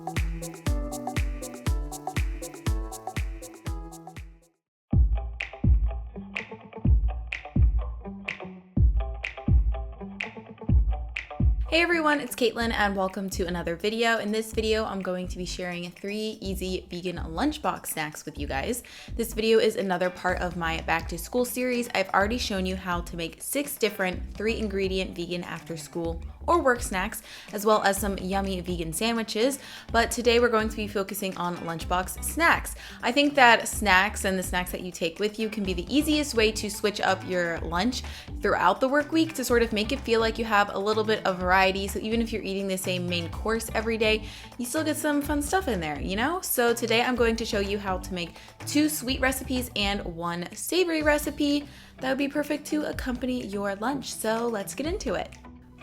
Hey everyone, it's Caitlin and welcome to another video. In this video, I'm going to be sharing 3 easy vegan lunchbox snacks with you guys. This video is another part of my back to school series. I've already shown you how to make 6 different 3-ingredient vegan after school or work snacks, as well as some yummy vegan sandwiches. But today we're going to be focusing on lunchbox snacks. I think that snacks and the snacks that you take with you can be the easiest way to switch up your lunch throughout the work week to sort of make it feel like you have a little bit of variety. So even if you're eating the same main course every day, you still get some fun stuff in there, you know? So today I'm going to show you how to make 2 sweet recipes and 1 savory recipe that would be perfect to accompany your lunch. So let's get into it.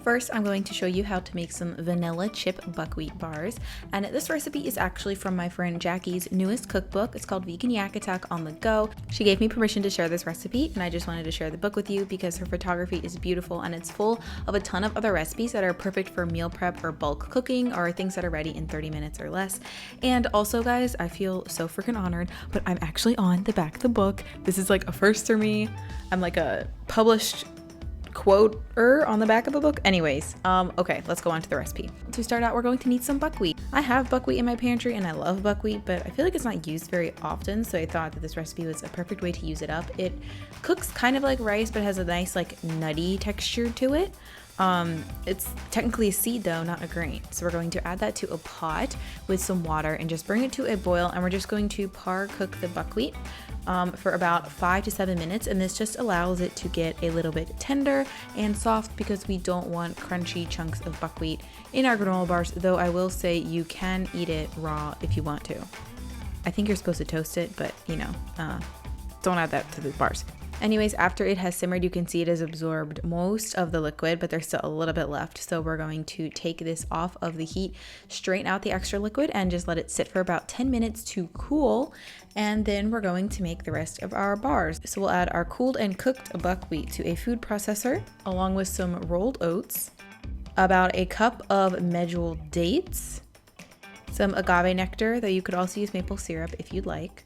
First, I'm going to show you how to make some vanilla chip buckwheat bars, and this recipe is actually from my friend Jackie's newest cookbook. It's called Vegan Yak Attack on the Go. She gave me permission to share this recipe, and I just wanted to share the book with you because her photography is beautiful and it's full of a ton of other recipes that are perfect for meal prep or bulk cooking or things that are ready in 30 minutes or less. And also, guys, I feel so freaking honored, but I'm actually on the back of the book. This is like a first for me. I'm like a published quote on the back of the book. Anyways, okay, let's go on to the recipe. To start out, we're going to need some buckwheat. I have buckwheat in my pantry and I love buckwheat, but I feel like it's not used very often, so I thought that this recipe was a perfect way to use it up. It cooks kind of like rice, but has a nice like nutty texture to it. It's technically a seed though, not a grain. So we're going to add that to a pot with some water and just bring it to a boil, and we're just going to par cook the buckwheat for about 5 to 7 minutes, and this just allows it to get a little bit tender and soft because we don't want crunchy chunks of buckwheat in our granola bars, though I will say you can eat it raw if you want to. I think you're supposed to toast it, but you know, don't add that to the bars. Anyways, after it has simmered, you can see it has absorbed most of the liquid, but there's still a little bit left. So we're going to take this off of the heat, straighten out the extra liquid, and just let it sit for about 10 minutes to cool. And then we're going to make the rest of our bars. So we'll add our cooled and cooked buckwheat to a food processor, along with some rolled oats, about a cup of medjool dates, some agave nectar, though you could also use maple syrup if you'd like,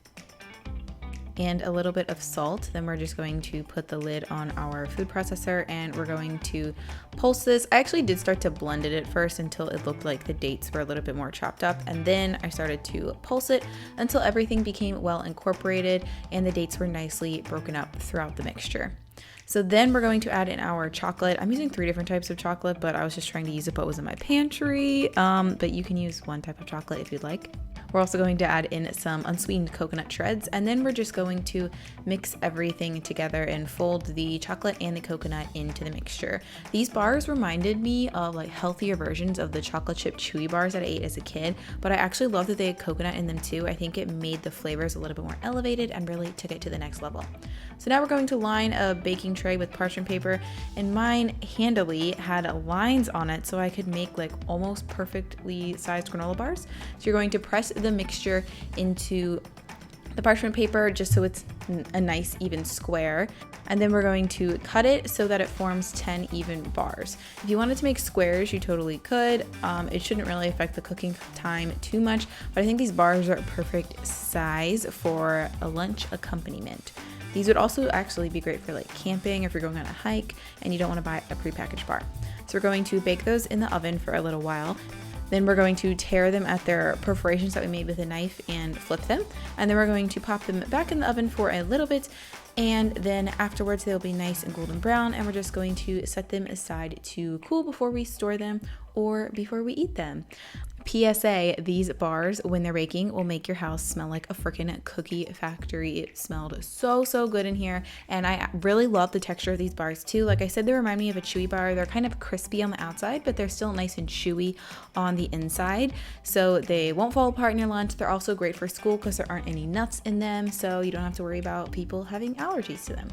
and a little bit of salt. Then we're just going to put the lid on our food processor and we're going to pulse this. I actually did start to blend it at first until it looked like the dates were a little bit more chopped up, and then I started to pulse it until everything became well incorporated and the dates were nicely broken up throughout the mixture. So then we're going to add in our chocolate. I'm using 3 different types of chocolate, but I was just trying to use what was in my pantry. But you can use 1 type of chocolate if you'd like. We're also going to add in some unsweetened coconut shreds, and then we're just going to mix everything together and fold the chocolate and the coconut into the mixture. These bars reminded me of like healthier versions of the chocolate chip chewy bars that I ate as a kid, but I actually love that they had coconut in them too. I think it made the flavors a little bit more elevated and really took it to the next level. So now we're going to line a baking tray with parchment paper, and mine handily had lines on it so I could make like almost perfectly sized granola bars. So you're going to press the mixture into the parchment paper just so it's a nice even square, and then we're going to cut it so that it forms 10 even bars. If you wanted to make squares, you totally could. It shouldn't really affect the cooking time too much, but I think these bars are a perfect size for a lunch accompaniment. These would also actually be great for like camping if you're going on a hike and you don't want to buy a prepackaged bar. So we're going to bake those in the oven for a little while. Then we're going to tear them at their perforations that we made with a knife and flip them. And then we're going to pop them back in the oven for a little bit. And then afterwards they'll be nice and golden brown, and we're just going to set them aside to cool before we store them or before we eat them. PSA, these bars, when they're baking, will make your house smell like a freaking cookie factory. It smelled so good in here, and I really love the texture of these bars too. Like I said, they remind me of a chewy bar. They're kind of crispy on the outside, but they're still nice and chewy on the inside, so they won't fall apart in your lunch. They're also great for school because there aren't any nuts in them, so you don't have to worry about people having allergies to them.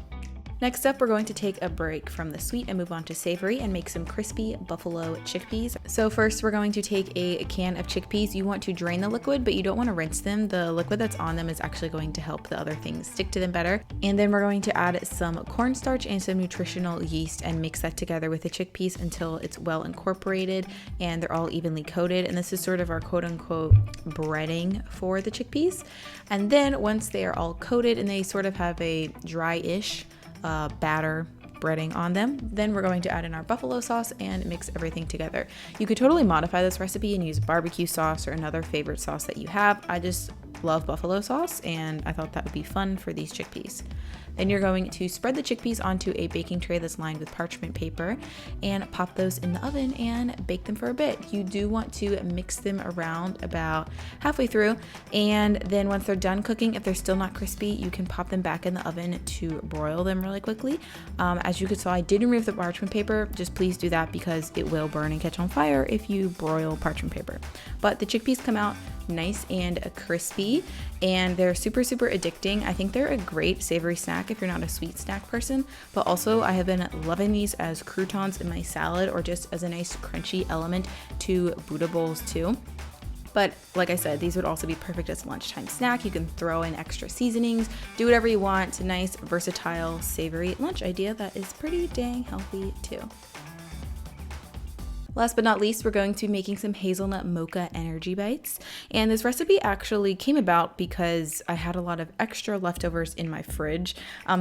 Next up, we're going to take a break from the sweet and move on to savory and make some crispy buffalo chickpeas. So first, we're going to take a can of chickpeas. You want to drain the liquid, but you don't want to rinse them. The liquid that's on them is actually going to help the other things stick to them better. And then we're going to add some cornstarch and some nutritional yeast and mix that together with the chickpeas until it's well incorporated and they're all evenly coated. And this is sort of our quote unquote breading for the chickpeas. And then once they are all coated and they sort of have a dry-ish batter breading on them, then we're going to add in our buffalo sauce and mix everything together. You could totally modify this recipe and use barbecue sauce or another favorite sauce that you have. I just love buffalo sauce and I thought that would be fun for these chickpeas. Then you're going to spread the chickpeas onto a baking tray that's lined with parchment paper and pop those in the oven and bake them for a bit. You do want to mix them around about halfway through, and then once they're done cooking, if they're still not crispy, you can pop them back in the oven to broil them really quickly. As you could saw, I did remove the parchment paper. Just please do that because it will burn and catch on fire if you broil parchment paper. But the chickpeas come out nice and crispy, and they're super addicting. I think they're a great savory snack if you're not a sweet snack person, but also I have been loving these as croutons in my salad or just as a nice crunchy element to Buddha bowls too. But like I said, these would also be perfect as a lunchtime snack. You can throw in extra seasonings, do whatever you want. It's a nice versatile savory lunch idea that is pretty dang healthy too. Last but not least, we're going to be making some hazelnut mocha energy bites. And this recipe actually came about because I had a lot of extra leftovers in my fridge.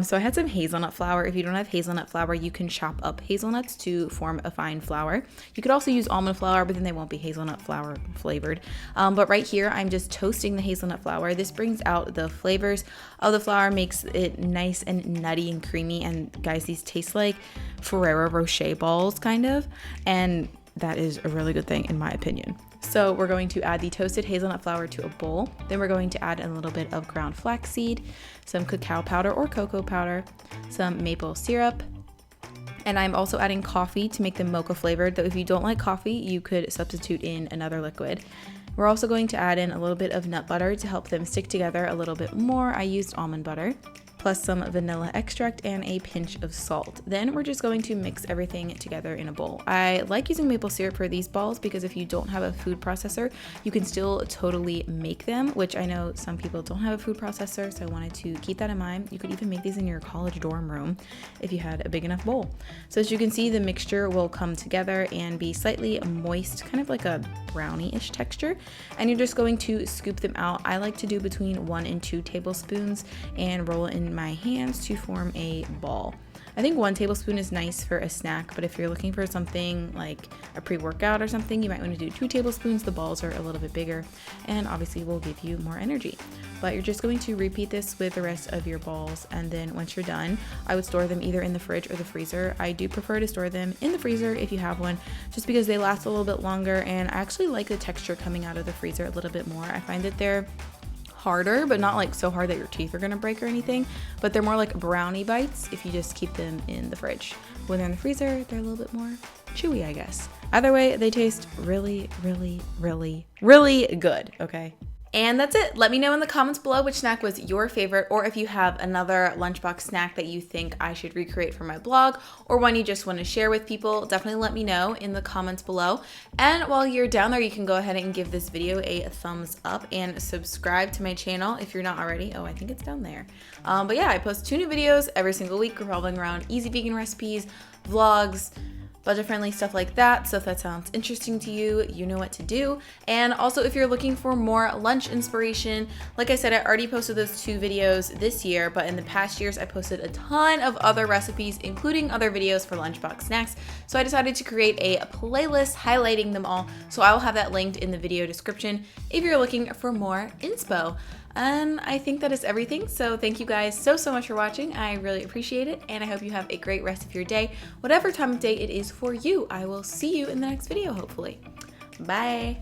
So I had some hazelnut flour. If you don't have hazelnut flour, you can chop up hazelnuts to form a fine flour. You could also use almond flour, but then they won't be hazelnut flour flavored. But right here, I'm just toasting the hazelnut flour. This brings out the flavors of the flour, makes it nice and nutty and creamy. And guys, these taste like Ferrero Rocher balls kind of. And that is a really good thing in my opinion. So we're going to add the toasted hazelnut flour to a bowl. Then we're going to add a little bit of ground flaxseed, some cacao powder or cocoa powder, some maple syrup, and I'm also adding coffee to make them mocha flavored, though if you don't like coffee, you could substitute in another liquid. We're also going to add in a little bit of nut butter to help them stick together a little bit more. I used almond butter, plus some vanilla extract and a pinch of salt. Then we're just going to mix everything together in a bowl. I like using maple syrup for these balls because if you don't have a food processor, you can still totally make them, which I know some people don't have a food processor, so I wanted to keep that in mind. You could even make these in your college dorm room if you had a big enough bowl. So as you can see, the mixture will come together and be slightly moist, kind of like a brownie-ish texture, and you're just going to scoop them out. I like to do between 1 and 2 tablespoons and roll it in my hands to form a ball. I think 1 tablespoon is nice for a snack, but if you're looking for something like a pre-workout or something, you might want to do 2 tablespoons. The balls are a little bit bigger and obviously will give you more energy. But you're just going to repeat this with the rest of your balls, and then once you're done, I would store them either in the fridge or the freezer. I do prefer to store them in the freezer if you have one, just because they last a little bit longer, and I actually like the texture coming out of the freezer a little bit more. I find that they're harder, but not like so hard that your teeth are gonna break or anything, but they're more like brownie bites if you just keep them in the fridge. When they're in the freezer, they're a little bit more chewy, I guess. Either way, they taste really good, okay? And that's it. Let me know in the comments below which snack was your favorite, or if you have another lunchbox snack that you think I should recreate for my blog, or one you just want to share with people. Definitely let me know in the comments below. And while you're down there, you can go ahead and give this video a thumbs up and subscribe to my channel if you're not already. Oh, I think it's down there. But yeah, I post 2 new videos every single week revolving around easy vegan recipes, vlogs, budget-friendly stuff like that. So if that sounds interesting to you, you know what to do. And also, if you're looking for more lunch inspiration, like I said, I already posted those 2 videos this year, but in the past years, I posted a ton of other recipes, including other videos for lunchbox snacks. So I decided to create a playlist highlighting them all. So I will have that linked in the video description if you're looking for more inspo. And I think that is everything. So thank you guys so much for watching. I really appreciate it. And I hope you have a great rest of your day, whatever time of day it is for you. I will see you in the next video, hopefully. Bye.